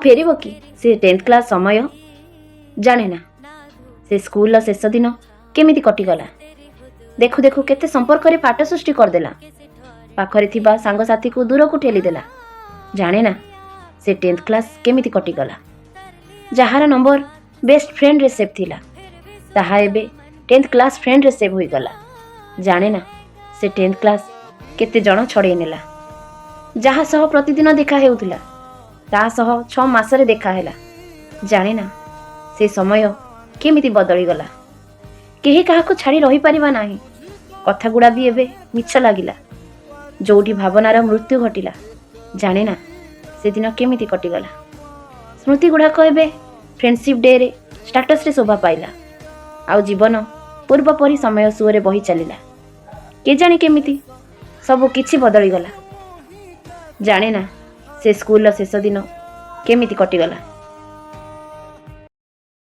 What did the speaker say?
फेरिबो कि से 10th class समय जाने ना से स्कूल शेष दिन केमिति कटिगला देखु देखु केते संपर्क रे फाट सृष्टि करदेला पाखरे थिबा सांगसाथी को दूर को ठेलीदेला जाने ना से 10th क्लास केमिति कटिगला जहार नंबर बेस्ट फ्रेंड रे सेव थिला ताहा एबे 10th क्लास फ्रेंड रे सेव होई गला जाने ना से 10th क्लास केते जण छड़े नेला जहा सह प्रतिदिन देखा हेउथिला ता सह 6 मासरे देखा हैला जाने ना से समय केमिति बदली गला केही काहाको छाड़ी रही परिबा नाही कथा गुड़ा भी एबे मिछ लागिला जोठी भावनार मृत्यु घटिला जाने ना से दिन केमिति कटिगला स्मृति गुड़ाक एबे फ्रेंडशिप डे रे स्टेटस रे शोभा पाइला आउ जीवन पूर्व परी समय सुअरे बही चलिला के जाने केमिति सब किछि बदली गला जाने ना से स्कूल शेष दिन केमिति कटिगला।